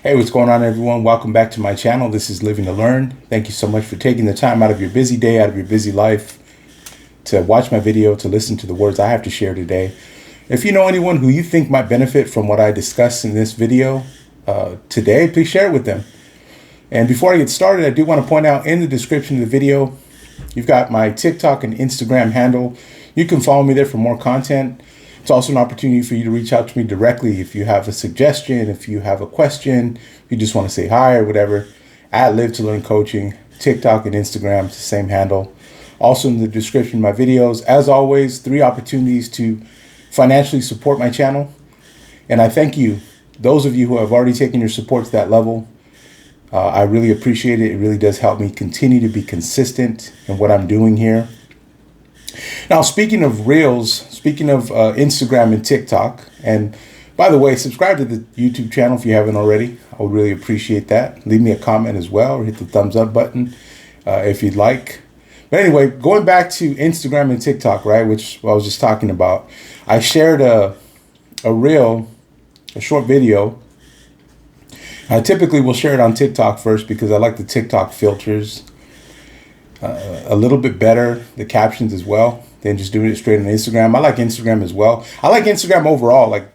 Hey, what's going on, everyone? Welcome back to my channel. This is Living to Learn. Thank you so much for taking the time out of your busy day, out of your busy life, to watch my video, to listen to the words I have to share today. If you know anyone who you think might benefit from what I discussed in this video today, please share it with them. And before I get started, I do want to point out in the description of the video, you've got my TikTok and Instagram handle. You can follow me there for more content. It's also an opportunity for you to reach out to me directly if you have a suggestion, if you have a question, if you just want to say hi or whatever. At Live to Learn Coaching, TikTok and Instagram, it's the same handle. Also in the description of my videos, as always, 3 opportunities to financially support my channel. And I thank you, those of you who have already taken your support to that level. I really appreciate it. It really does help me continue to be consistent in what I'm doing here. Now, speaking of Reels, speaking of Instagram and TikTok, and by the way, subscribe to the YouTube channel if you haven't already. I would really appreciate that. Leave me a comment as well, or hit the thumbs up button if you'd like. But anyway, going back to Instagram and TikTok, right, which I was just talking about, I shared a reel, a short video. I typically will share it on TikTok first because I like the TikTok filters a little bit better, the captions as well, than just doing it straight on Instagram. I like Instagram as well. I like Instagram overall, like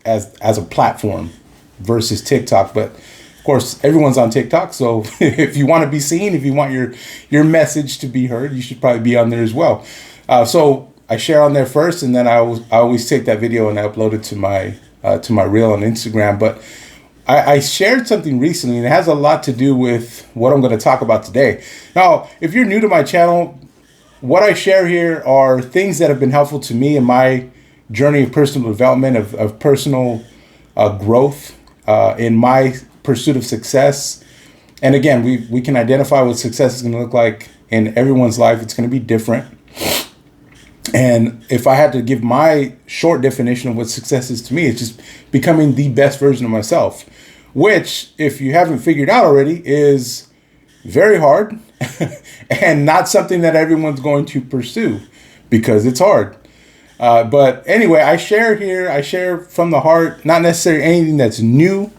as a platform versus TikTok. But of course, everyone's on TikTok. So if you want to be seen, if you want your message to be heard, you should probably be on there as well. So I share on there first, and then I always take that video and I upload it to my reel on Instagram. But I shared something recently, and it has a lot to do with what I'm going to talk about today. Now, if you're new to my channel, what I share here are things that have been helpful to me in my journey of personal development, of personal growth, in my pursuit of success. And again, we can identify what success is going to look like in everyone's life. It's going to be different. And if I had to give my short definition of what success is to me, it's just becoming the best version of myself, which, if you haven't figured out already, is very hard and not something that everyone's going to pursue because it's hard. But anyway, I share from the heart, not necessarily anything that's new,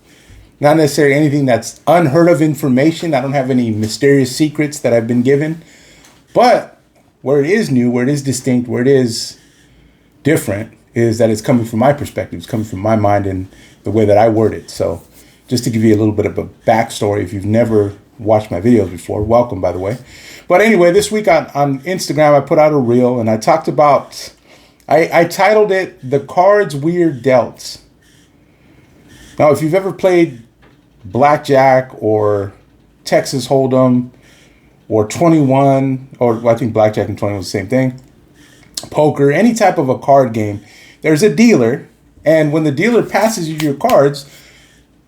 not necessarily anything that's unheard of information. I don't have any mysterious secrets that I've been given, but where it is new, where it is distinct, where it is different, is that it's coming from my perspective. It's coming from my mind and the way that I word it. So just to give you a little bit of a backstory, if you've never watched my videos before, welcome, by the way. But anyway, this week on Instagram, I put out a reel and I talked about, I titled it, The Cards We're Dealt. Now, if you've ever played blackjack or Texas Hold'em, or 21, or I think blackjack and 21 is the same thing, poker, any type of a card game, there's a dealer, and when the dealer passes you your cards,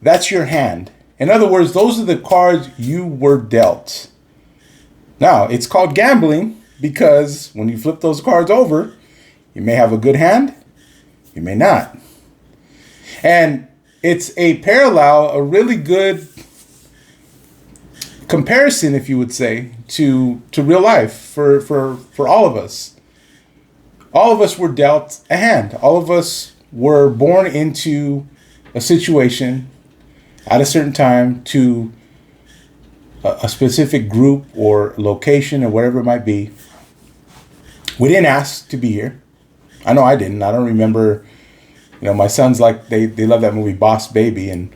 that's your hand. In other words, those are the cards you were dealt. Now, it's called gambling because when you flip those cards over, you may have a good hand, you may not. And it's a parallel, a really good comparison, if you would say, to real life for all of us. All of us were dealt a hand. All of us were born into a situation at a certain time to a specific group or location or whatever it might be. We didn't ask to be here. I know I didn't. I don't remember, my sons, like they love that movie Boss Baby, and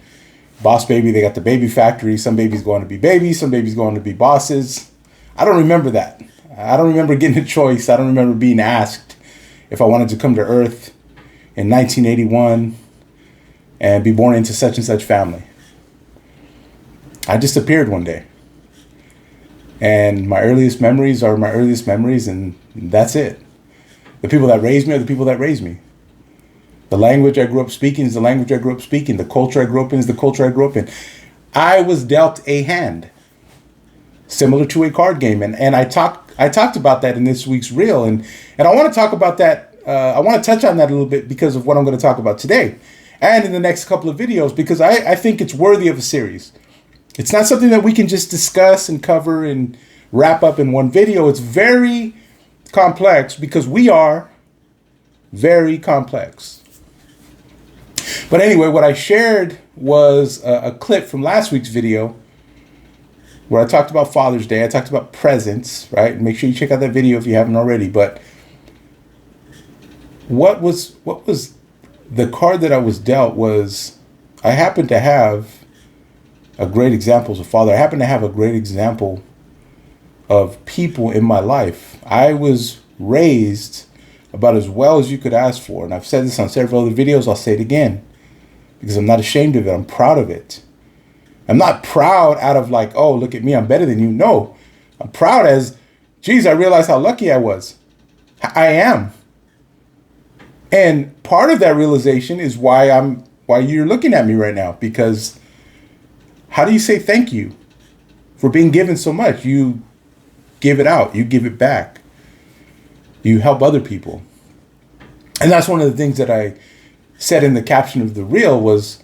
Boss Baby, they got the baby factory. Some babies going to be babies, some babies going to be bosses. I don't remember that. I don't remember getting a choice. I don't remember being asked if I wanted to come to Earth in 1981 and be born into such and such family. I just appeared one day. And my earliest memories are my earliest memories, and that's it. The people that raised me are the people that raised me. The language I grew up speaking is the language I grew up speaking. The culture I grew up in is the culture I grew up in. I was dealt a hand, similar to a card game. And I talked about that in this week's reel. And I want to talk about that. I want to touch on that a little bit because of what I'm going to talk about today and in the next couple of videos, because I think it's worthy of a series. It's not something that we can just discuss and cover and wrap up in one video. It's very complex because we are very complex. But anyway, what I shared was a clip from last week's video where I talked about Father's Day. I talked about presents, right? Make sure you check out that video if you haven't already. But what was the card that I was dealt was, I happen to have a great example as a father. I happen to have a great example of people in my life. I was raised about as well as you could ask for. And I've said this on several other videos. I'll say it again because I'm not ashamed of it. I'm proud of it. I'm not proud out of like, oh, look at me, I'm better than you. No, I'm proud as, geez, I realized how lucky I was. I am. And part of that realization is why you're looking at me right now, because how do you say thank you for being given so much? You give it out, you give it back. You help other people. And that's one of the things that I said in the caption of the reel was,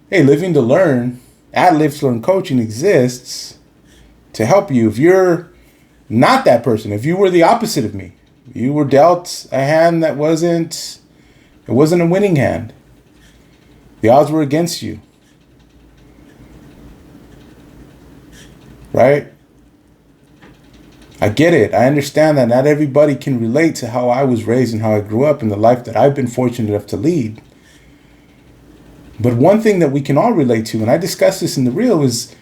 hey, Living to Learn at Live to Learn Coaching exists to help you. If you're not that person, if you were the opposite of me, you were dealt a hand that wasn't a winning hand. The odds were against you. Right? I get it. I understand that not everybody can relate to how I was raised and how I grew up and the life that I've been fortunate enough to lead. But one thing that we can all relate to, and I discussed this in the reel, is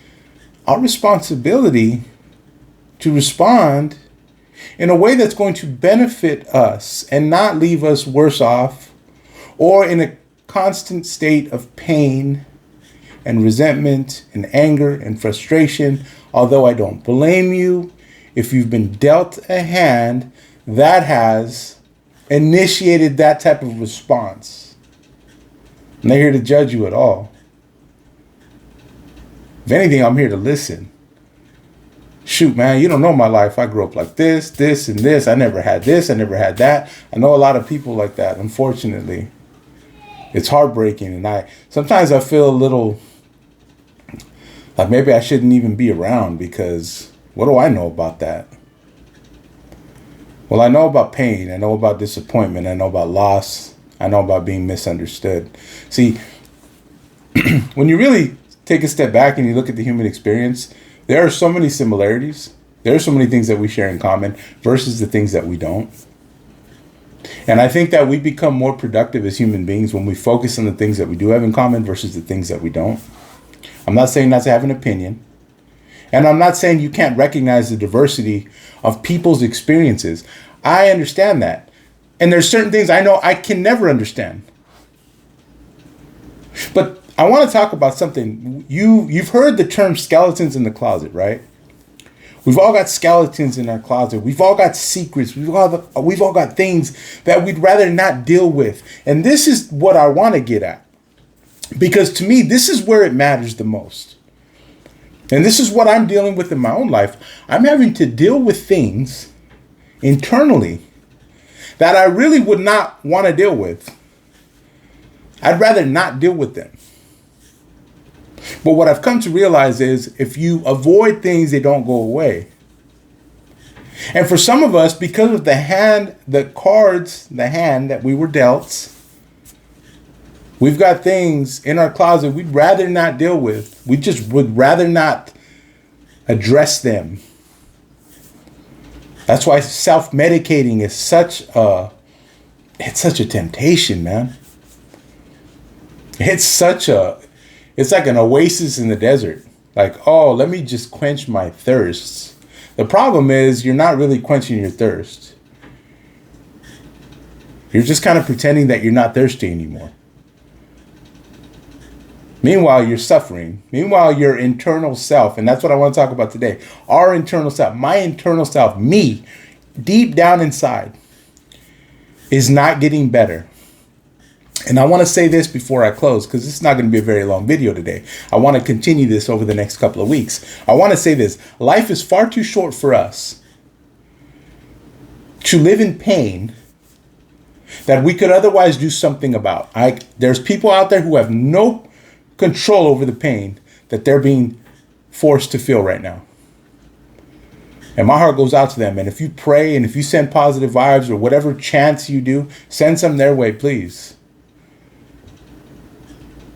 our responsibility to respond in a way that's going to benefit us and not leave us worse off or in a constant state of pain and resentment and anger and frustration. Although I don't blame you if you've been dealt a hand that has initiated that type of response. I'm not here to judge you at all. If anything, I'm here to listen. Shoot, man, you don't know my life. I grew up like this, this, and this. I never had this. I never had that. I know a lot of people like that, unfortunately. It's heartbreaking. And sometimes I feel a little like maybe I shouldn't even be around, because what do I know about that? Well, I know about pain. I know about disappointment. I know about loss. I know about being misunderstood. See, when you really take a step back and you look at the human experience, there are so many similarities. There are so many things that we share in common versus the things that we don't. And I think that we become more productive as human beings when we focus on the things that we do have in common versus the things that we don't. I'm not saying not to have an opinion. And I'm not saying you can't recognize the diversity of people's experiences. I understand that. And there's certain things I know I can never understand. But I want to talk about something. You've heard the term skeletons in the closet, right? We've all got skeletons in our closet. We've all got secrets. We've all got things that we'd rather not deal with. And this is what I want to get at. Because to me, this is where it matters the most. And this is what I'm dealing with in my own life. I'm having to deal with things internally that I really would not want to deal with. I'd rather not deal with them. But what I've come to realize is if you avoid things, they don't go away. And for some of us, because of the hand that we were dealt, we've got things in our closet we'd rather not deal with. We just would rather not address them. That's why self-medicating is such a temptation, man. It's like an oasis in the desert. Like, oh, let me just quench my thirst. The problem is you're not really quenching your thirst. You're just kind of pretending that you're not thirsty anymore. Meanwhile, you're suffering. Meanwhile, your internal self, and that's what I want to talk about today. Our internal self, my internal self, me, deep down inside, is not getting better. And I want to say this before I close, because this is not going to be a very long video today. I want to continue this over the next couple of weeks. I want to say this. Life is far too short for us to live in pain that we could otherwise do something about. There's people out there who have no control over the pain that they're being forced to feel right now. And my heart goes out to them. And if you pray and if you send positive vibes or whatever chants you do, send some their way, please.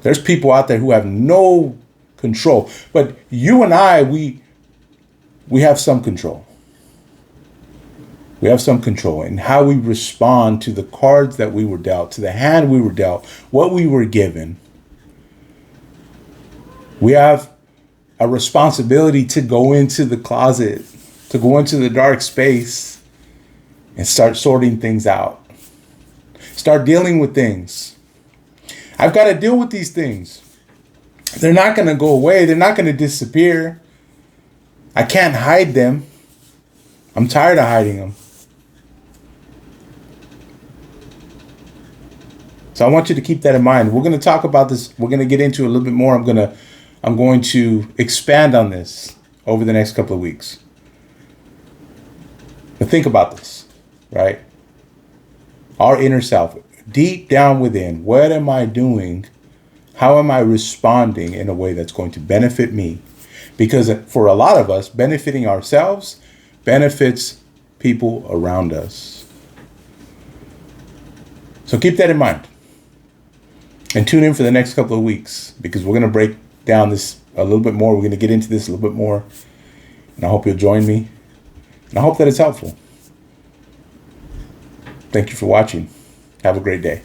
There's people out there who have no control. But you and I, we have some control. We have some control in how we respond to the cards that we were dealt, to the hand we were dealt, what we were given. We have a responsibility to go into the closet, to go into the dark space and start sorting things out. Start dealing with things. I've got to deal with these things. They're not going to go away. They're not going to disappear. I can't hide them. I'm tired of hiding them. So I want you to keep that in mind. We're going to talk about this. We're going to get into it a little bit more. I'm going to expand on this over the next couple of weeks. But think about this, right? Our inner self, deep down within, what am I doing? How am I responding in a way that's going to benefit me? Because for a lot of us, benefiting ourselves benefits people around us. So keep that in mind. And tune in for the next couple of weeks, because we're going to break down this a little bit more. We're going to get into this a little bit more. And I hope you'll join me. And I hope that it's helpful. Thank you for watching. Have a great day.